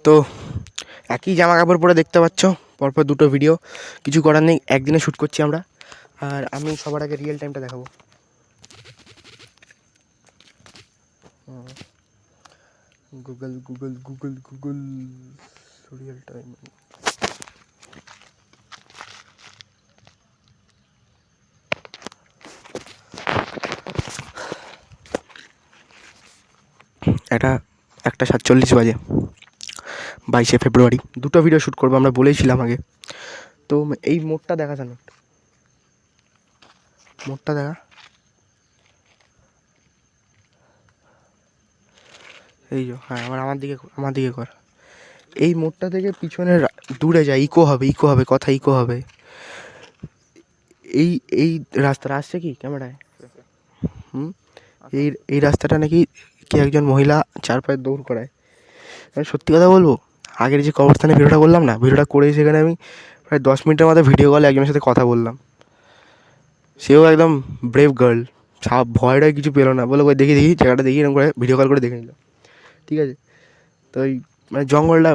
তো একই জামা কাপড় পরে দেখতে পাচ্ছ, পরপর দুটো ভিডিও, কিছু করার নেই, একদিনে শ্যুট করছি আমরা। আর আমি সবার আগে রিয়েল টাইমটা দেখাবো। Google Google Google Google real time. এটা 1:47 বাজে, 22শে ফেব্রুয়ারি। দুটো ভিডিও শ্যুট করবো আমরা, বলেইছিলাম আগে। তো এই মোড়টা দেখা জানো, মোড়টা দেখা, এই যে, হ্যাঁ আমার দিকে কর। এই মোড়টা থেকে পিছনে দূরে যায়, ইকো হবে কথা, ইকো হবে। এই রাস্তাটা আসছে কি ক্যামেরায়? এই রাস্তাটা নাকি কি একজন মহিলা 4 পায়ে দৌড় করায়। আমি সত্যি কথা বলবো, আগের যে কবরস্থানে ভিডিওটা করলাম না, ভিডিওটা করেই সেখানে আমি প্রায় 10 মিনিটের মধ্যে ভিডিও কলে একজনের সাথে কথা বললাম। সেও একদম ব্রেভ গার্ল, ভয়টা কিছু পেলো না, বলে ওই দেখি জায়গাটা দেখি, এরকম করে ভিডিও কল করে দেখে নিল। ঠিক আছে, তো ওই মানে জঙ্গলটা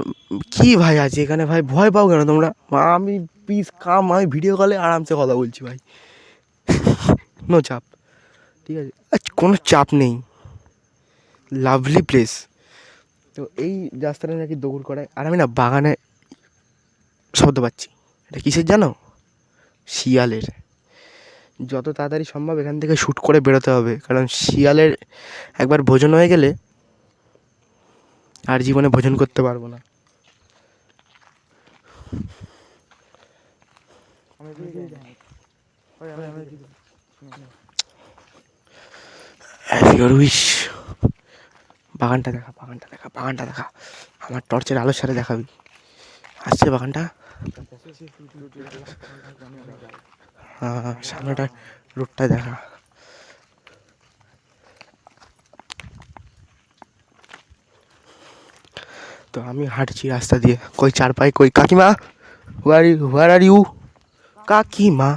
কী ভাই আছে এখানে, ভাই ভয় পাও কেন তোমরা? আমি পিস কাম, আমি ভিডিও কলে আরামসে কথা বলছি ভাই, নো চাপ। ঠিক আছে, কোনো চাপ নেই, লাভলি প্লেস। তো এই রাস্তাটা নাকি দৌড় করায়। আর আমি না বাগানে শব্দ পাচ্ছি, এটা কিসের জানো? শিয়ালের। যত তাড়াতাড়ি সম্ভব এখান থেকে শ্যুট করে বেরোতে হবে, কারণ শিয়ালের একবার ভোজন হয়ে গেলে আর জীবনে ভোজন করতে পারবো না। বাগানটা দেখা, আমার টর্চের আলোর সাথে দেখাবি। আসছে বাগানটা, হ্যাঁ সামনেটা রোডটা দেখা। তো আমি হাঁটছি রাস্তা দিয়ে, কই 4 পায়ে, কই কাকিমা, হোয়ার আর ইউ? কাকিমা,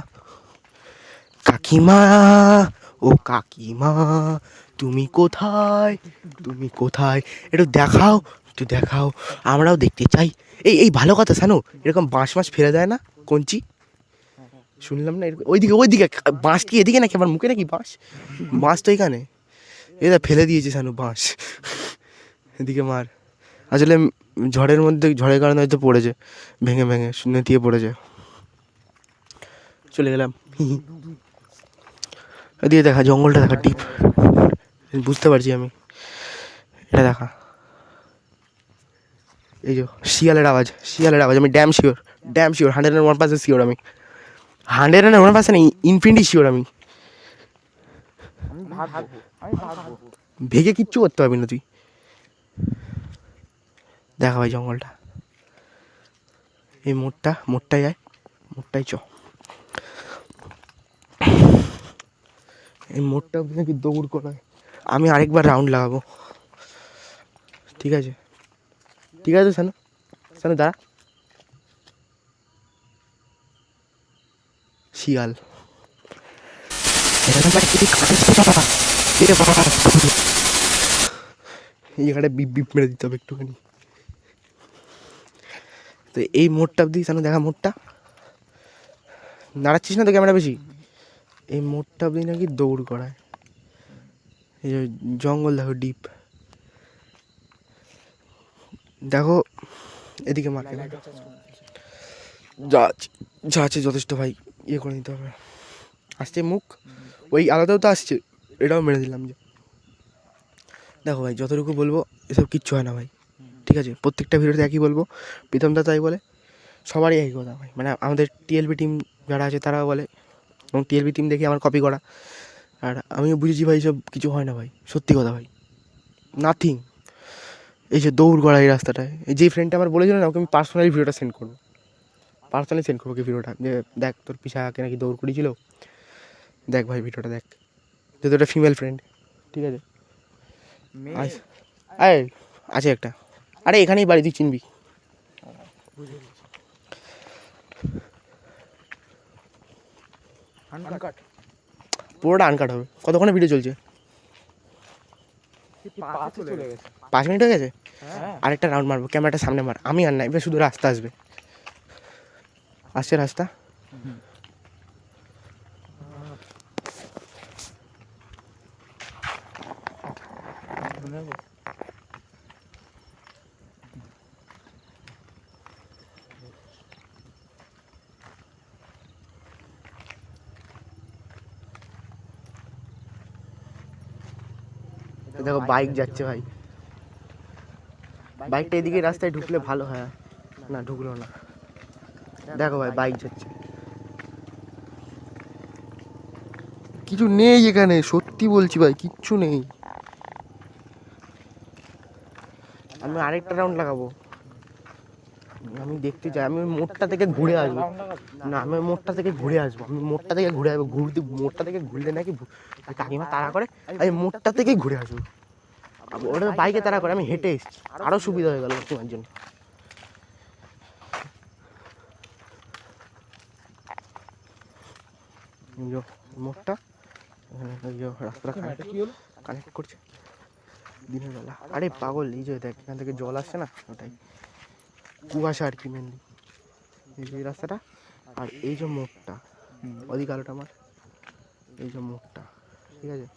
কাকিমা, ও কাকিমা, তুমি কোথায়, একটু দেখাও, আমরাও দেখতে চাই। এই ভালো কথা শানু, এরকম বাঁশ ফেলে দেয় না কঞ্চি, শুনলাম না? ওইদিকে বাঁশ কি এদিকে নাকি, আমার মুখে নাকি বাঁশ তো এখানে, এটা ফেলে দিয়েছে শানু বাঁশ, এদিকে মার। আসলে ঝড়ের কারণে হয়তো পড়েছে, ভেঙে নেতিয়ে পড়েছে। চলে গেলাম। এদিকে দেখা, জঙ্গলটা দেখা, ডিপ, বুঝতে পারছি আমি। এটা দেখা, এই যে শিয়ালের আওয়াজ, আমি ড্যাম শিওর 101% শিওর, আমি 101% ইনফিনিটি শিওর। আমি ভেগে কিচ্ছু করতে পারবি না তুই। দেখা ভাই জঙ্গলটা, এই মোড়টায় যায়, মোড়টাই চ, এই মোড়টা নাকি দৌড় করায়। আমি আরেকবার রাউন্ড লাগাবো, ঠিক আছে শানু দাঁড়া। শিয়াল, এই জায়গাটা বিপ মেরে দিতে হবে একটুখানি। তো এই মোড়টা অব্দি শানু দেখা, মোড়টা নাড়াচ্ছিস না তো ক্যামেরা বেশি, এই মোড়টা অব্দি নাকি দৌড় করায়। এই যে জঙ্গল দেখো, ডিপ দেখো, এদিকে মারকে যা আছে যথেষ্ট ভাই, ইয়ে করে নিতে হবে। আসছে মুখ, ওই আলাদাও তো আসছে, এটাও মেরে দিলাম। যে দেখো ভাই, যতটুকু বলবো এসব কিচ্ছু হয় না ভাই, ঠিক আছে? প্রত্যেকটা ভিডিওতে একই বলবো, প্রীতমদা তাই বলে, সবারই একই কথা ভাই। মানে আমাদের টিএলবি টিম যারা আছে তারাও বলে, এবং টিএলবি টিম দেখে আমার কপি করা। আর আমিও বুঝেছি ভাই, সব কিছু হয় না ভাই, সত্যি কথা ভাই, নাথিং। এই যে দৌড় করা এই রাস্তাটায়, এই যে ফ্রেন্ডটা আমার বলেছিল না, ওকে আমি পার্সোনালি ভিডিওটা সেন্ড করবো, ওকে ভিডিওটা, যে দেখ তোর পিছাকে নাকি দৌড় করেছিল, দেখ ভাই ভিডিওটা দেখ, যেহেতু একটা ফিমেল ফ্রেন্ড, ঠিক আছে? আছে একটা, আরে এখানেই বাড়ি, তুই চিনবি। পুরোটা আনকাট হবে। কতক্ষণে ভিডিও চলছে? 5 মিনিট হয়ে গেছে। আরেকটা রাউন্ড মারবো, ক্যামেরাটা সামনে মার, আমি আর না, এবার শুধু রাস্তা আসবে, আসছে রাস্তা। দেখো বাইক যাচ্ছে ভাই, বাইকটা এদিকে রাস্তায় ঢুকলে ভালো হয়, না ঢুকলো না। দেখো ভাই বাইক যাচ্ছে, কিছু নেই এখানে, সত্যি বলছি ভাই কিচ্ছু নেই। আমি আরেকটা রাউন্ড লাগাবো, আমি দেখতে চাই, আমি ওই মোড়টা থেকে ঘুরে আসবো, না আমি ওই মোড়টা থেকে ঘুরে আসবো, আমি মোড়টা থেকে ঘুরে আসবো, মোড়টা থেকে ঘুরলে নাকি কাকিমা তাড়া করে, আমি মোড়টা থেকেই ঘুরে আসবো। ওটা বাইকে তাড়া করে, আমি হেঁটে এসেছি, আরও সুবিধা হয়ে গেল তোমার জন্য। মোড়টা রাস্তাটা কানেক্ট করছে দিনের বেলা। আরে পাগল, এই যে দেখ এখান থেকে জল আসছে না, ওটাই কুয়াশা আর কি মেনলি, এই যে রাস্তাটা আর এই যে মোড়টা, ওদিকে আলোটা আমার, এই যে মোড়টা, ঠিক আছে।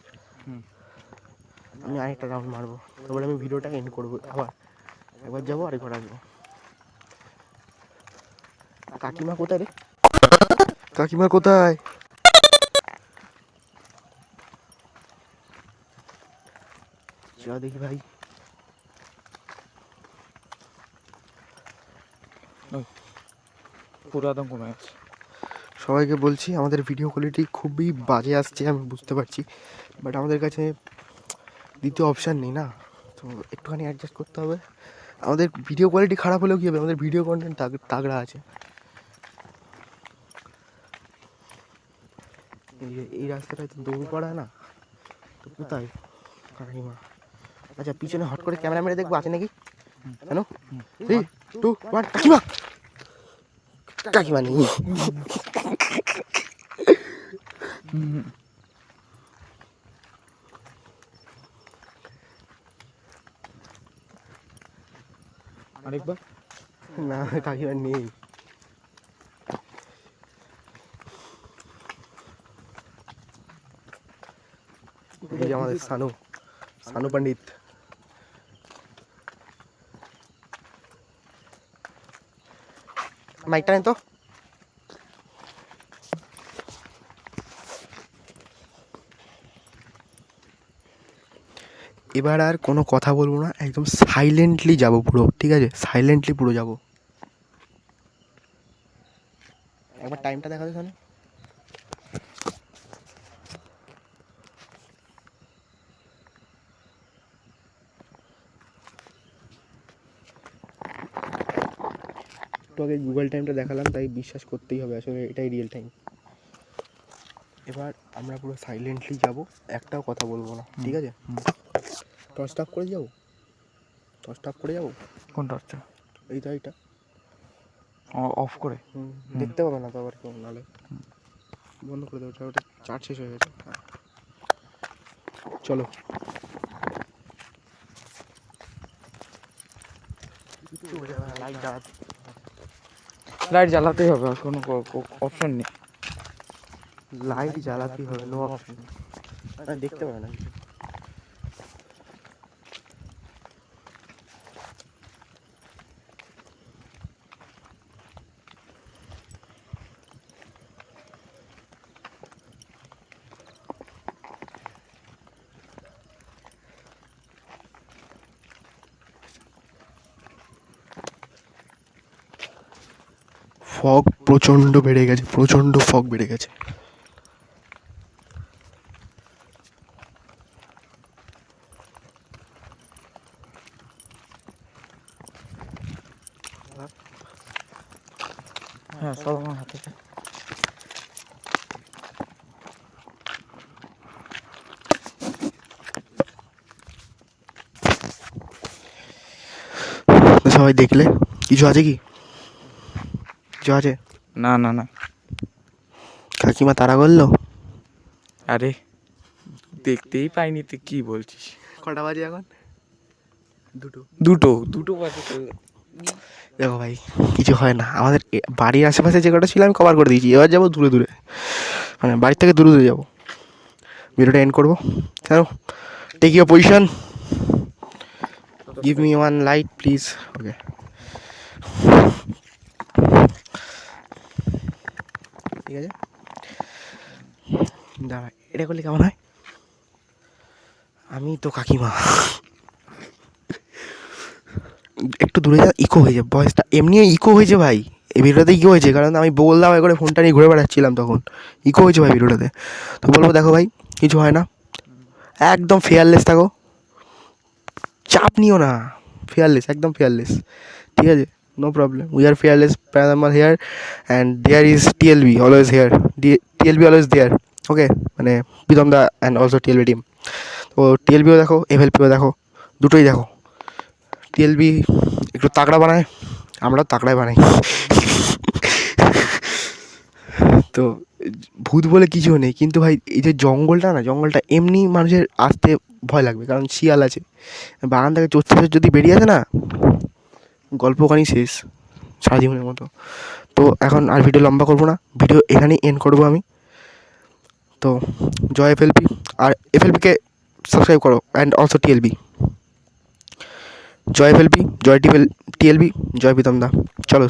আমি আরেকটা রাউন্ড মারবো, তারপরে আমি ভিডিওটা এন্ড করবো, আবার একবার যাবো আরেকবার আসবো। কাকিমা কোথায় রে, কাকিমা কোথায়? যা দেখি ভাই, পুরো একদম কমে গেছে। সবাইকে বলছি আমাদের ভিডিও কোয়ালিটি খুবই বাজে আসছে, আমি বুঝতে পারছি, বাট আমাদের কাছে দ্বিতীয় অপশান নেই না, তো একটুখানি অ্যাডজাস্ট করতে হবে। আমাদের ভিডিও কোয়ালিটি খারাপ হলেও কী হবে, আমাদের ভিডিও কন্টেন্ট তাগড়া আছে। এই রাস্তাটায় তো দৌড় পড়া না, তো কোথায় কাকিমা? আচ্ছা পিছনে হট করে ক্যামেরা মেরে দেখবো আছে নাকি, কেন? 3, 2, 1, কাকিমা, কাকিমা নেই। আরেকবার না কাকিমা নেই। এই যে আমাদের সানু, সানু পণ্ডিত। মাইকটা নেই তো, এবার আর কোনো কথা বলবো না, একদম সাইলেন্টলি যাবো পুরো, ঠিক আছে, সাইলেন্টলি পুরো যাবো। একবার টাইমটা দেখাতে তাহলে। একটু আগে গুগল টাইমটা দেখালাম, তাই বিশ্বাস করতেই হবে, আসলে এটাই রিয়েল টাইম। এবার আমরা পুরো সাইলেন্টলি যাব, একটাও কথা বলবো না, ঠিক আছে। টর্চ অফ করে যাবো, টর্চ অফ করে যাবো। কোন টর্চটা? এইটা এইটা অফ করে দেখতে পাবে না তো আবার কেউ, নাহলে বন্ধ করে দেবো, ওটা চার্জ শেষ হয়ে গেছে। হ্যাঁ চলো। লাইট জ্বালাতেই হবে, আর কোনো অপশন নেই। লাইট জ্বালাতেই হবে, নো অপশন, দেখতে পাবে না কিছু। ফগ প্রচণ্ড বেড়ে গেছে, প্রচণ্ড ফগ বেড়ে গেছে। হ্যাঁ সব আমার হাতে। সবাই দেখলে কিছু আছে কি, কিছু আছে? না না না, কাকিমা তারা করলো। আরে দেখতেই পাইনি, তুই কি বলছিস? কটা বাজে এখন? দুটো দুটো পাশে তো। দেখো ভাই, কিছু হয় না, আমাদের বাড়ির আশেপাশে যে কটা ছিল আমি কভার করে দিয়েছি, এবার যাবো দূরে দূরে, মানে বাড়ির থেকে দূরে দূরে যাবো। ভিডিওটা এন্ড করবো। কেন, take your position, give me one light please. Okay, ঠিক আছে, দাঁড়া, এটা করলে কেমন হয়? আমি তো কাকিমা, একটু দূরে যা, ইকো হয়ে যায় ভয়েসটা, এমনিও ইকো হয়েছে ভাই, এই ভিডিওটাতে ইকো হয়েছে, কারণ আমি বললাম করে ফোনটা নিয়ে ঘুরে বেড়াচ্ছিলাম তখন, ইকো হয়েছে ভাই ভিডিওটাতে। তো বলবো দেখো ভাই, কিছু হয় না, একদম ফেয়ারলেস থাকো, চাপ নিও না, ফেয়ারলেস, একদম ফেয়ারলেস, ঠিক আছে, no problem, we are fearless প্যারামার here, and there is TLB always here, TLB always there, okay, মানে প্রীতম দা অ্যান্ড অলসো টিএলবি টিম। তো টিএলবিও দেখো, এফএলপিও দেখো, দুটোই দেখো। টিএলবি একটু তাগড়া বানায়, আমরাও তাগড়াই বানাই। তো ভূত বলে কিছু নেই, কিন্তু ভাই এই যে জঙ্গলটা না, জঙ্গলটা এমনি মানুষের আসতে ভয় লাগবে, কারণ শিয়াল আছে, বাগান থেকে চোর যদি বেরিয়ে আসে না, গল্প কানি শেষ, সারা জীবনের মতো। তো এখন আর ভিডিও লম্বা করবো না, ভিডিও এখানেই এন্ড করবো আমি। তো জয় এফএলপি, আর এফএলপিকে সাবস্ক্রাইব করো, অ্যান্ড অলসো টিএলবি। জয় এফএলপি, জয় টিএলবি, জয় প্রীতম দা, চলো।